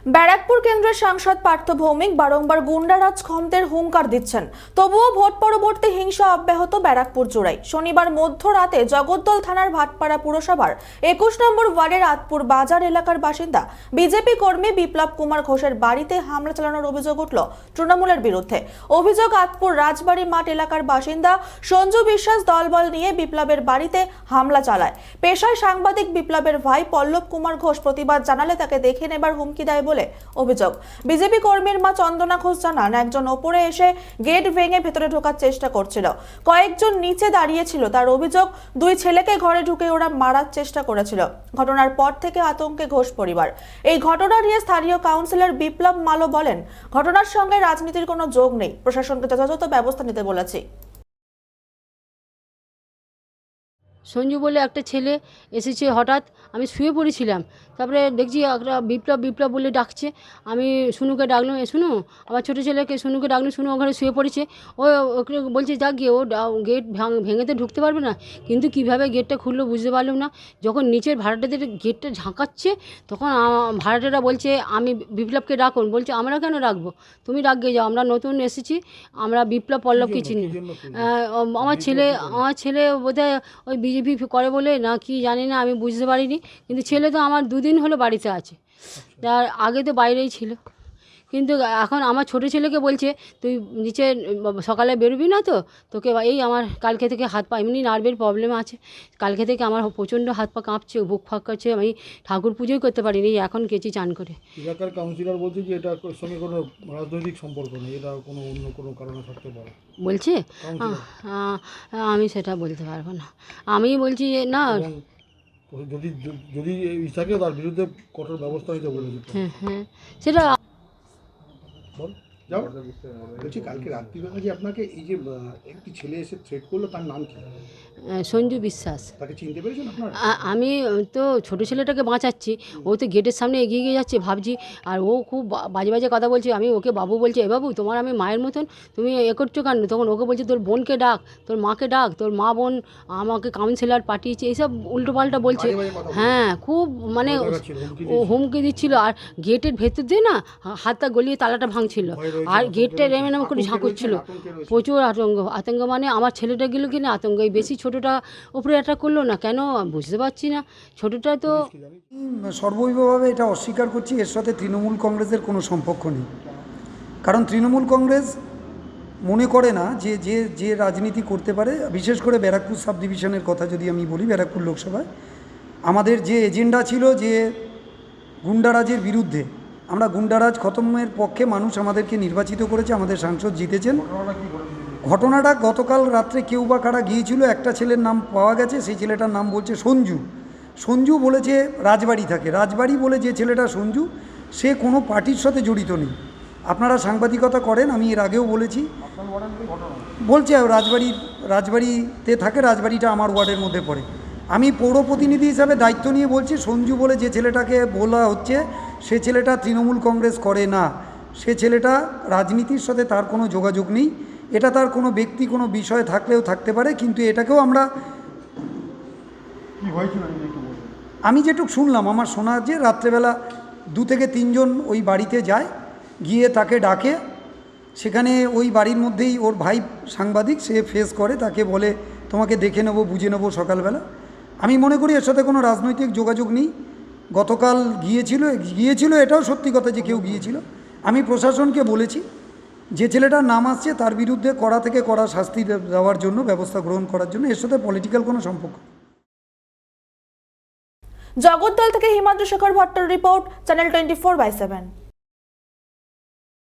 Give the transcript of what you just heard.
ব্যারাকপুর কেন্দ্রের সাংসদ পার্থ ভৌমিক বারংবার গুন্ডারাজ ক্ষমতার হুঙ্কার দিচ্ছেন, তবুও ভোট পরবর্তী হিংসা অব্যাহত ব্যারাকপুর জুড়াই। শনিবার মধ্যরাতে জগদ্দল থানার ভাটপাড়া পুরসভার 21 নম্বর ওয়ার্ডের আতপুর বাজার এলাকার বাসিন্দা বিজেপি কর্মী বিপ্লব কুমার ঘোষের বাড়িতে হামলা চালানোর অভিযোগ উঠল তৃণমূলের বিরুদ্ধে। অভিযোগ, আতপুর রাজবাড়ি মাঠ এলাকার বাসিন্দা সঞ্জু বিশ্বাস দলবল নিয়ে বিপ্লবের বাড়িতে হামলা চালায়। পেশায় সাংবাদিক বিপ্লবের ভাই পল্লব কুমার ঘোষ প্রতিবাদ জানালে তাকে দেখে নেবার হুমকি দেয় বলে অভিযোগ। বিজেপি কর্মীর মা চন্দনা ঘোষ জানান, একজন ওপরে এসে গেট ভেঙে ভেতরে ঢোকার চেষ্টা করছিল, কয়েকজন নিচে দাঁড়িয়েছিল। তার অভিযোগ, দুই ছেলেকে ঘরে ঢুকে ওরা মারার চেষ্টা করেছিল। ঘটনার পর থেকে আতঙ্কে ঘোষ পরিবার। এই ঘটনা নিয়ে স্থানীয় কাউন্সিলর বিপ্লব মালো বলেন, ঘটনার সঙ্গে রাজনীতির কোনো যোগ নেই, প্রশাসনকে যথাযথ ব্যবস্থা নিতে বলেছি। সঞ্জু বলে একটা ছেলে এসেছে, হঠাৎ আমি শুয়ে পড়েছিলাম, তারপরে দেখছি একটা বিপ্লব বলে ডাকছে। আমি শুনুকে ডাকলাম, শুনু, আমার ছোটো ছেলেকে শুনুকে ডাকলাম, শুনু ওখানে শুয়ে পড়েছে। ওকে বলছে যা গিয়ে, ও গেট ভেঙেতে ঢুকতে পারবে না, কিন্তু কীভাবে গেটটা খুললো বুঝতে পারলাম না। যখন নিচের ভাড়াটেদের গেটটা ঝাঁকাচ্ছে, তখন ভাড়াটেরা বলছে আমি বিপ্লবকে ডাকুন। বলছে আমরা কেন ডাকবো, তুমি ডাকিয়ে যাও, আমরা নতুন এসেছি, আমরা বিপ্লব পল্লবকে চিনি। আমার ছেলে বোধহয় ওই বিজেপি করে বলে না কি জানি না, আমি বুঝতে পারিনি। কিন্তু ছেলে তো আমার দুদিন হলো বাড়িতে আছে, তার আগে তো বাইরেই ছিল। কিন্তু এখন আমার ছোটো ছেলেকে বলছে তুই নিচে সকালে বেরোবি না তো, তোকে এই আমার কালকে থেকে হাত পা এমনি নার্ভের প্রবলেম আছে, কালকে থেকে আমার প্রচণ্ড হাত পা কাঁপছে, বুক ফাঁক করছে, আমি ঠাকুর পুজোই করতে পারিনি, এখন গেছি চান করে। এলাকার কাউন্সিলর বলছে যে এটার সঙ্গে কোনো রাজনৈতিক সম্পর্ক নেই, এটা অন্য কোনো কারণে থাকতে পারে বলছে। আমি সেটা বলতে পারবো না, আমি বলছি যে না, যদি থাকে তার বিরুদ্ধে কঠোর ব্যবস্থা নিতে বলেছে। হ্যাঁ সেটা বলছি, কালকে রাত্রিবেলা যে আপনাকে এই যে একটি ছেলে এসে থ্রেট করলো, তার নাম কি? সঞ্জু বিশ্বাস। তাকে চিনতে পেরেছেন আপনারা? আমি তো ছোটো ছেলেটাকে বাঁচাচ্ছি, ও তো গেটের সামনে এগিয়ে গিয়ে যাচ্ছে, ভাবছি, আর ও খুব বাজে বাজে কথা বলছে। আমি ওকে বাবু বলছি, এ বাবু তোমার আমি মায়ের মতন, তুমি এ করছো কেন? তখন ওকে বলছে তোর বোনকে ডাক, তোর মাকে ডাক, তোর মা বোন আমাকে কাউন্সিলর পাঠিয়েছে, এইসব উল্টোপাল্টা বলছে। হ্যাঁ, খুব মানে ও হুমকি দিচ্ছিল, আর গেটের ভেতর দিয়ে না হাতটা গলিয়ে তালাটা ভাঙছিল, আর গেটটা রেমে নামে করে ঝাঁকুচ্ছিল। প্রচুর আতঙ্ক মানে আমার ছেলেটা গেল কিনা আতঙ্ক, এই বেশি ছোটোটা উপরে অ্যাটাক করলো না কেন বুঝতে পারছি না। ছোটোটা তো সর্বৈবভাবে এটা অস্বীকার করছি, এর সাথে তৃণমূল কংগ্রেসের কোনো সম্পর্ক নেই। কারণ তৃণমূল কংগ্রেস মনে করে না যে যে যে রাজনীতি করতে পারে, বিশেষ করে ব্যারাকপুর সাব ডিভিশনের কথা যদি আমি বলি, ব্যারাকপুর লোকসভায় আমাদের যে এজেন্ডা ছিল যে গুন্ডারাজের বিরুদ্ধে, আমরা গুন্ডারাজ খতমের পক্ষে, মানুষ আমাদেরকে নির্বাচিত করেছে, আমাদের সাংসদ জিতেছেন। ঘটনাটা গতকাল রাত্রে কেউ বা কারা গিয়েছিল, একটা ছেলের নাম পাওয়া গেছে, সেই ছেলেটার নাম বলছে সঞ্জু বলেছে রাজবাড়ি থাকে, রাজবাড়ি বলে যে ছেলেটা সঞ্জু, সে কোনো পার্টির সাথে জড়িত নেই। আপনারা সাংবাদিকতা করেন, আমি এর আগেও বলেছি, বলছে রাজবাড়িতে থাকে, রাজবাড়িটা আমার ওয়ার্ডের মধ্যে পড়ে। আমি পৌর প্রতিনিধি হিসাবে দায়িত্ব নিয়ে বলছি, সঞ্জু বলে যে ছেলেটাকে বলা হচ্ছে, সে ছেলেটা তৃণমূল কংগ্রেস করে না, সে ছেলেটা রাজনীতির সাথে তার কোনো যোগাযোগ নেই। এটা তার কোনো ব্যক্তি কোনো বিষয় থাকলেও থাকতে পারে, কিন্তু এটাকেও আমরা আমি যেটুকু শুনলাম, আমার শোনা যে রাত্রেবেলা 2 থেকে 3 জন ওই বাড়িতে যায়, গিয়ে তাকে ডাকে, সেখানে ওই বাড়ির মধ্যেই ওর ভাই সাংবাদিক, সে ফেস করে, তাকে বলে তোমাকে দেখে নেবো, বুঝে নেবো সকালবেলা। আমি মনে করি এর সাথে কোনো রাজনৈতিক যোগাযোগ নেই। গতকাল গিয়েছিল এটাও সত্যি কথা যে কেউ গিয়েছিল। আমি প্রশাসনকে বলেছি যে ছেলেটার নাম আসছে তার বিরুদ্ধে কড়া থেকে কড়া শাস্তি দেওয়ার জন্য ব্যবস্থা গ্রহণ করার জন্য, এর সাথে পলিটিক্যাল কোনো সম্পর্ক। জগদ্দল থেকে হিমাদ্রি শেখর ভট্টর রিপোর্ট, চ্যানেল 24/7।